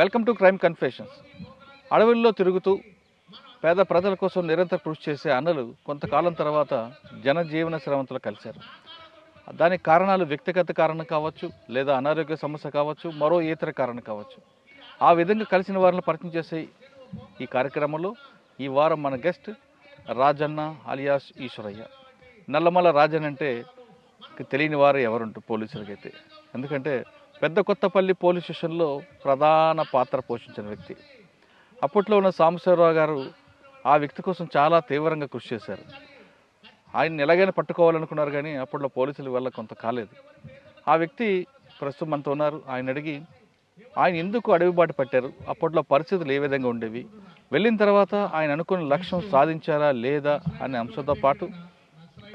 Welcome to crime confessions. అడవుల్లో తిరుగుతూ పేద ప్రజల కోసం నిరంతరం కృషి చేసే అన్నలు కొంతకాలం తర్వాత జనజీవన శ్రమంతో కలిశారు. దానికి కారణాలు వ్యక్తిగత కారణం కావచ్చు, లేదా అనారోగ్య సమస్య కావచ్చు, మరో ఇతర కారణం కావచ్చు. ఆ విధంగా కలిసిన వారిని పరిచయం చేసే ఈ కార్యక్రమంలో ఈ వారం మన గెస్ట్ రాజన్న అలియాస్ ఈశ్వరయ్య. నల్లమల్ల రాజన్ అంటే తెలియని వారు ఎవరుంటారు పోలీసులకైతే, ఎందుకంటే పెద్ద కొత్తపల్లి పోలీస్ స్టేషన్లో ప్రధాన పాత్ర పోషించిన వ్యక్తి. అప్పట్లో ఉన్న సాంబశివరావు గారు ఆ వ్యక్తి కోసం చాలా తీవ్రంగా కృషి చేశారు. ఆయన్ని ఎలాగైనా పట్టుకోవాలనుకున్నారు, కానీ అప్పట్లో పోలీసుల వల్ల కొంత కాలేదు. ఆ వ్యక్తి ప్రస్తుతం మనతో ఉన్నారు. ఆయన అడిగి ఆయన ఎందుకు అడవి బాట పట్టారు, అప్పట్లో పరిస్థితులు ఏ విధంగా ఉండేవి, వెళ్ళిన తర్వాత ఆయన అనుకున్న లక్ష్యం సాధించారా లేదా అనే అంశంతో పాటు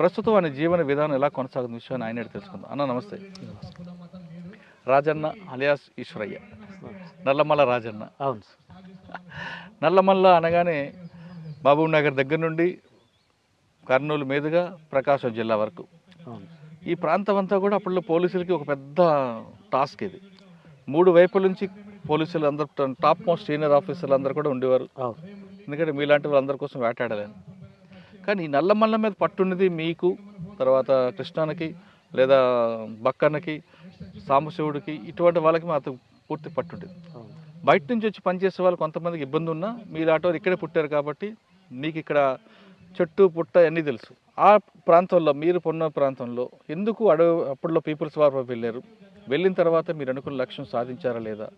ప్రస్తుతం ఆయన జీవన విధానం ఎలా కొనసాగుతున్న విషయాన్ని ఆయన తెలుసుకుందాం. అన్న నమస్తే. రాజన్న అలియాస్ ఈశ్వరయ్య, నల్లమల్ల రాజన్న. అవును. నల్లమల్ల అనగానే మహబూబ్ నగర్ దగ్గర నుండి కర్నూలు మీదుగా ప్రకాశం జిల్లా వరకు ఈ ప్రాంతం అంతా కూడా అప్పట్లో పోలీసులకి ఒక పెద్ద టాస్క్. ఇది 3 వైపుల నుంచి పోలీసులు అందరూ, టాప్ మోస్ట్ సీనియర్ ఆఫీసర్లు అందరూ కూడా ఉండేవారు. ఎందుకంటే మీలాంటి వాళ్ళందరి కోసం వేటాడాలని. కానీ ఈ నల్లమల్ల మీద పట్టున్నది మీకు, తర్వాత కృష్ణానికి లేదా బక్కన్నకి, సాంబశివుడికి, ఇటువంటి వాళ్ళకి మాత్రం పూర్తి పట్టుండేది. బయట నుంచి వచ్చి పనిచేసే వాళ్ళు కొంతమందికి ఇబ్బంది ఉన్నా మీలాంటి వాళ్ళు ఇక్కడే పుట్టారు కాబట్టి మీకు ఇక్కడ చెట్టు పుట్ట అన్నీ తెలుసు. ఆ ప్రాంతంలో మీరు పొన్న ప్రాంతంలో ఎందుకు అప్పట్లో పీపుల్స్ వార్ వెళ్ళారు, వెళ్ళిన తర్వాత మీరు అనుకున్న లక్ష్యం సాధించారా లేదా,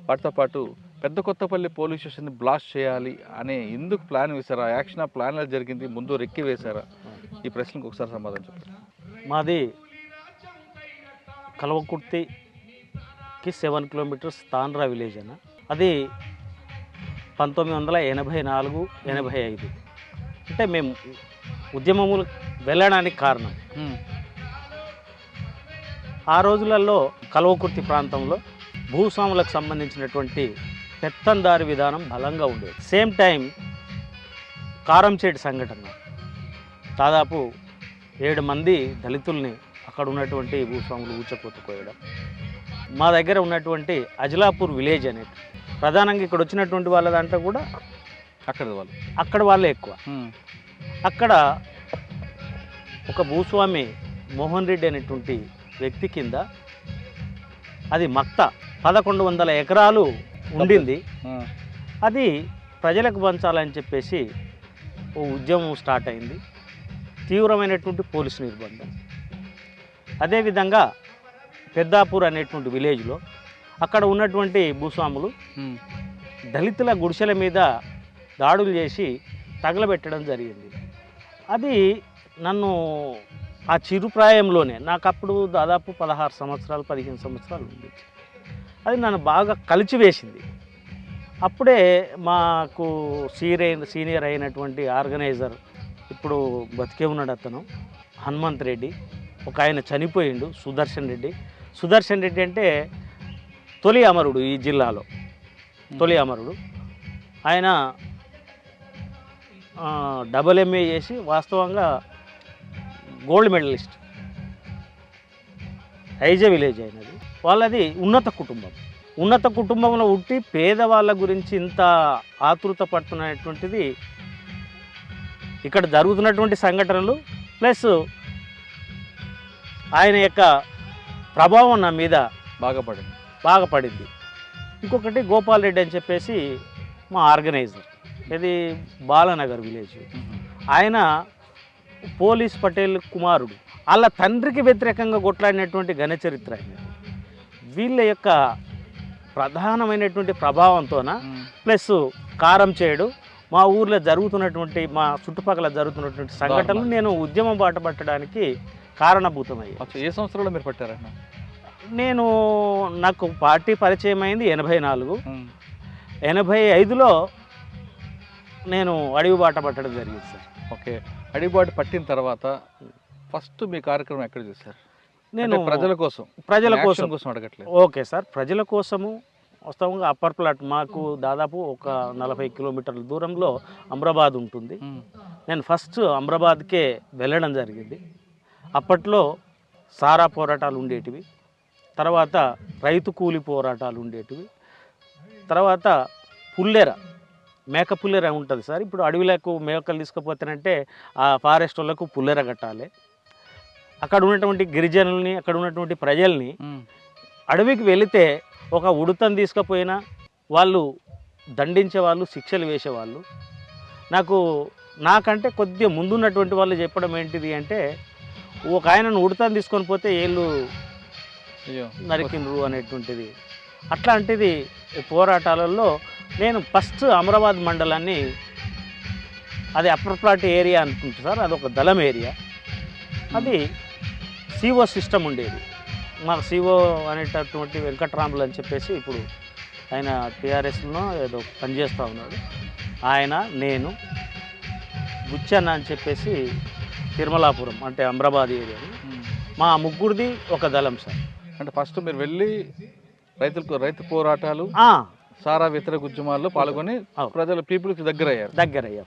వాటితో పాటు పెద్ద కొత్తపల్లి పోలీస్ స్టేషన్ని బ్లాస్ట్ చేయాలి అనే ఎందుకు ప్లాన్ వేశారా, యాక్షన్ ఆ ప్లాన్ జరిగింది, ముందు రెక్కి వేశారా, ఈ ప్రశ్నకు ఒకసారి సమాధానం చెప్పండి. మాది కల్వకుర్తికి 7 కిలోమీటర్స్ తాండ్రా విలేజ్ అన్న. అది 1984-85 అంటే మేము ఉద్యమములు వెళ్ళడానికి కారణం. ఆ రోజులలో కల్వకుర్తి ప్రాంతంలో భూస్వాములకు సంబంధించినటువంటి పెత్తందారి విధానం బలంగా ఉండేది. సేమ్ టైం కారంచేటి సంఘటన, దాదాపు 7 మంది దళితుల్ని అక్కడ ఉన్నటువంటి భూస్వాములు ఊచకోతకోయడం. మా దగ్గర ఉన్నటువంటి అజలాపూర్ విలేజ్ అనేది ప్రధానంగా ఇక్కడ వచ్చినటువంటి వాళ్ళ దాంట్లో కూడా అక్కడ వాళ్ళే ఎక్కువ. అక్కడ ఒక భూస్వామి మోహన్ రెడ్డి అనేటువంటి వ్యక్తి కింద అది మక్త 1100 ఎకరాలు ఉండింది. అది ప్రజలకు పంచాలని చెప్పేసి ఓ ఉద్యమం స్టార్ట్ అయింది. తీవ్రమైనటువంటి పోలీసు నిర్బంధం. అదేవిధంగా పెద్దాపూర్ అనేటువంటి విలేజ్లో అక్కడ ఉన్నటువంటి భూస్వాములు దళితుల గుడిసెల మీద దాడులు చేసి తగలబెట్టడం జరిగింది. అది నన్ను ఆ చిరుప్రాయంలోనే, నాకు అప్పుడు దాదాపు 16 సంవత్సరాలు 15 సంవత్సరాలు ఉంది. అది నన్ను బాగా కలిచివేసింది. అప్పుడే మాకు సీనియర్ అయినటువంటి ఆర్గనైజర్, ఇప్పుడు బతికే ఉన్నాడు అతను, హనుమంత్ రెడ్డి, ఒక ఆయన చనిపోయిండు, సుదర్శన్ రెడ్డి అంటే తొలి అమరుడు ఈ జిల్లాలో, తొలి అమరుడు. ఆయన MA చేసి వాస్తవంగా గోల్డ్ మెడలిస్ట్. ఐజే విలేజ్ అయినది వాళ్ళది. ఉన్నత కుటుంబంలో ఉట్టి పేదవాళ్ళ గురించి ఇంత ఆతృత పడుతున్నటువంటిది ఇక్కడ జరుగుతున్నటువంటి సంఘటనలు, ప్లస్ ఆయన యొక్క ప్రభావం నా మీద బాగా పడింది. ఇంకొకటి గోపాల్ రెడ్డి అని చెప్పేసి మా ఆర్గనైజర్, ఇది బాలానగర్ విలేజ్. ఆయన పోలీస్ పటేల్ కుమారుడు. వాళ్ళ తండ్రికి వ్యతిరేకంగా కొట్లాడినటువంటి ఘనచరిత్ర ఆయన. వీళ్ళ యొక్క ప్రధానమైనటువంటి ప్రభావంతోన ప్లస్ కారం చేయడు మా ఊర్లో జరుగుతున్నటువంటి, మా చుట్టుపక్కల జరుగుతున్నటువంటి సంఘటనలు నేను ఉద్యమం బాట పట్టడానికి కారణభూతమయ్యాయి. ఏ సంవత్సరంలో మీరు పట్టారన్న? నాకు పార్టీ పరిచయం అయింది 84. 85లో నేను అడవి బాట పట్టడం జరిగింది సార్. ఓకే. అడవి బాట పట్టిన తర్వాత ఫస్ట్ మీ కార్యక్రమం ఎక్కడ చేశారు? నేను ప్రజల కోసం అడగట్లేదు. ఓకే సార్, ప్రజల కోసము. వాస్తవంగా అప్పర్ ప్లాట్ మాకు దాదాపు ఒక 40 కిలోమీటర్ల దూరంలో అమ్రాబాద్ ఉంటుంది. నేను ఫస్ట్ అమ్రాబాద్కే వెళ్ళడం జరిగింది. అప్పట్లో సారా పోరాటాలు ఉండేటివి, తర్వాత రైతు కూలి పోరాటాలు ఉండేటివి, తర్వాత పుల్లెర, మేక పుల్లెర ఉంటుంది సార్. ఇప్పుడు అడవిలకు మేకలు తీసుకుపోతానంటే ఆ ఫారెస్ట్ వాళ్ళకు పుల్లెర కట్టాలి. అక్కడ ఉన్నటువంటి గిరిజనుల్ని, అక్కడ ఉన్నటువంటి ప్రజల్ని అడవికి వెళితే ఒక ఉడతను తీసుకుపోయినా వాళ్ళు దండించేవాళ్ళు, శిక్షలు వేసేవాళ్ళు. నాకంటే కొద్దిగా ముందున్నటువంటి వాళ్ళు చెప్పడం ఏంటిది అంటే, ఒక ఆయనను ఉడతను తీసుకొని పోతే ఏళ్ళు నరికిండ్రు అనేటువంటిది. అట్లాంటిది పోరాటాలలో నేను ఫస్ట్ అమరాబాద్ మండలాన్ని, అది అప్పర్ ప్లాట్ ఏరియా అనుకుంటా సార్, అది ఒక దళం ఏరియా. అది సిఓ సిస్టమ్ ఉండేది. మాకు సిఓ అనేటటువంటి వెంకట్రాములు అని చెప్పేసి ఇప్పుడు ఆయన టీఆర్ఎస్లో ఏదో పనిచేస్తూ ఉన్నాడు. ఆయన, నేను, బుచ్చన్న అని చెప్పేసి తిరుమలాపురం అంటే అమరాబాద్ ఏరియా, మా ముగ్గురిది ఒక దళం సార్. అంటే ఫస్ట్ మీరు వెళ్ళి రైతు పోరాటాలు, సారా వ్యతిరేక ఉద్యమాల్లో పాల్గొని పీపుల్కి దగ్గర అయ్యాం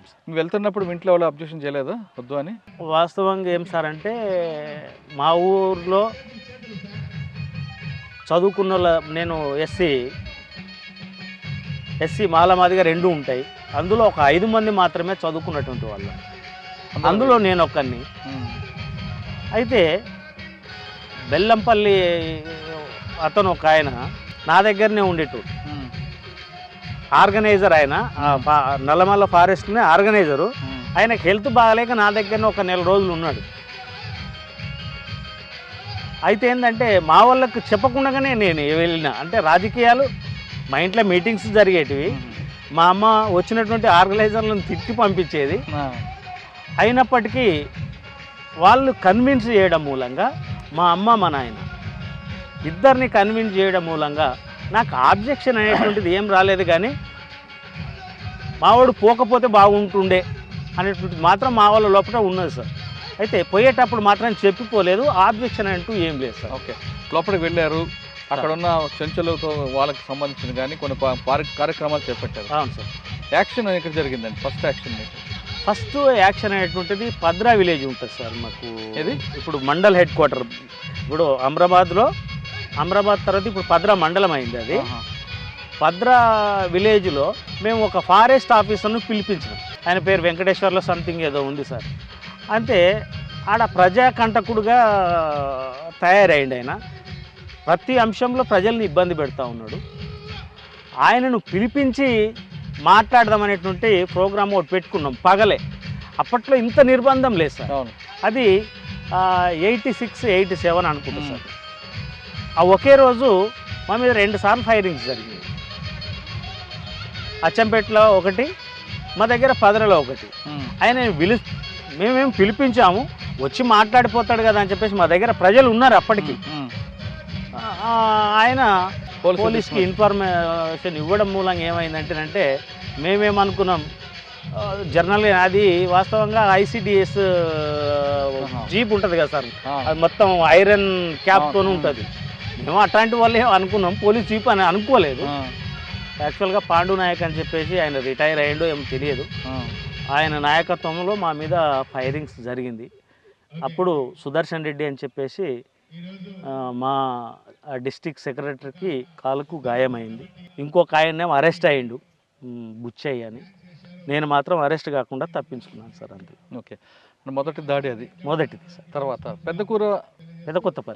సార్. మీరు వెళ్తున్నప్పుడు మీ ఇంట్లో వాళ్ళు అబ్జెక్షన్ చేయలేదా వద్దు అని? వాస్తవంగా ఏం సార్ అంటే, మా ఊర్లో చదువుకున్న నేను ఎస్సీ మాలమాదిగా 2 ఉంటాయి. అందులో ఒక 5 మంది మాత్రమే చదువుకున్నటువంటి వాళ్ళు, అందులో నేను ఒక్కడిని. అయితే బెల్లంపల్లి అతను ఒక ఆయన నా దగ్గరనే ఉండేటోడు, ఆర్గనైజర్. ఆయన నల్లమల్ల ఫారెస్ట్నే ఆర్గనైజరు. ఆయనకు హెల్త్ బాగాలేక నా దగ్గరనే ఒక 4 రోజులు ఉన్నాడు. అయితే ఏంటంటే మా వాళ్ళకు చెప్పకుండానే నేను వెళ్ళిన, అంటే రాజకీయాలు మా ఇంట్లో మీటింగ్స్ జరిగేటివి, మా అమ్మ వచ్చినటువంటి ఆర్గనైజర్లను తిట్టి పంపించేది. అయినప్పటికీ వాళ్ళు కన్విన్స్ చేయడం మూలంగా, మా అమ్మ మా నాయన ఇద్దరిని కన్విన్స్ చేయడం మూలంగా నాకు ఆబ్జెక్షన్ అనేటువంటిది ఏం రాలేదు. కానీ మావాడు పోకపోతే బాగుంటుండే అనేటువంటిది మాత్రం మా వాళ్ళ లోపల ఉన్నది సార్. అయితే పోయేటప్పుడు మాత్రం చెప్పిపోలేదు, ఆబ్జెక్షన్ అంటూ ఏం లేదు సార్. ఓకే, లోపలికి వెళ్ళారు, అక్కడ ఉన్న చెంచులతో వాళ్ళకి సంబంధించిన కానీ కొన్ని కార్యక్రమాలు చేపట్టారు. అవును సార్. యాక్షన్ ఎక్కడ జరిగిందండి? ఫస్ట్ యాక్షన్ అనేటువంటిది పద్రా విలేజ్ ఉంటుంది సార్ మాకు. ఇది ఇప్పుడు మండల్ హెడ్ క్వార్టర్. ఇప్పుడు అమరాబాద్ తర్వాత ఇప్పుడు పద్రా మండలం అయింది. అది పద్రా విలేజ్లో మేము ఒక ఫారెస్ట్ ఆఫీసర్ను పిలిపించినాం. ఆయన పేరు వెంకటేశ్వర్లో సంథింగ్ ఏదో ఉంది సార్. అంటే ఆడ ప్రజాకంటకుడుగా తయారైంది. ఆయన ప్రతి అంశంలో ప్రజల్ని ఇబ్బంది పెడతా ఉన్నాడు. ఆయనను పిలిపించి మాట్లాడదామనేటువంటి ప్రోగ్రామ్ ఒకటి పెట్టుకున్నాం పగలే. అప్పట్లో ఇంత నిర్బంధం లేదు సార్. అది 86, 87 అనుకుంటా సార్. ఆ ఒకే రోజు మా మీద 2 సార్లు ఫైరింగ్స్ జరిగింది. అచ్చంపేటలో ఒకటి, మా దగ్గర పదరలో ఒకటి. ఆయన మేమేం పిలిపించాము, వచ్చి మాట్లాడిపోతాడు కదా అని చెప్పేసి మా దగ్గర ప్రజలు ఉన్నారు అప్పటికి. ఆయన పోలీస్కి ఇన్ఫర్మేషన్ ఇవ్వడం మూలంగా ఏమైందంటేనంటే, మేమేమనుకున్నాం జనరల్గా అది వాస్తవంగా ఐసిడిఎస్ జీప్ ఉంటుంది కదా సార్, అది మొత్తం ఐరన్ క్యాప్తో ఉంటుంది. మేము అట్లాంటి వాళ్ళే అనుకున్నాం, పోలీస్ జీప్ అని అనుకోలేదు. యాక్చువల్గా పాండు నాయక్ అని చెప్పేసి ఆయన రిటైర్ అయ్యిండో ఏమో తెలియదు. ఆయన నాయకత్వంలో మా మీద ఫైరింగ్స్ జరిగింది. అప్పుడు సుదర్శన్ రెడ్డి అని చెప్పేసి మా డిస్ట్రిక్ట్ సెక్రటరీకి కాలుకు గాయమైంది. ఇంకొక ఆయన్నేమో అరెస్ట్ అయ్యిండు, బుచ్చయ్య అని. నేను మాత్రం అరెస్ట్ కాకుండా తప్పించుకున్నాను సార్. అంతే. ఓకే, మొదటి దాడి అది మొదటిది సార్. తర్వాత పెద్ద కొత్తపల్లి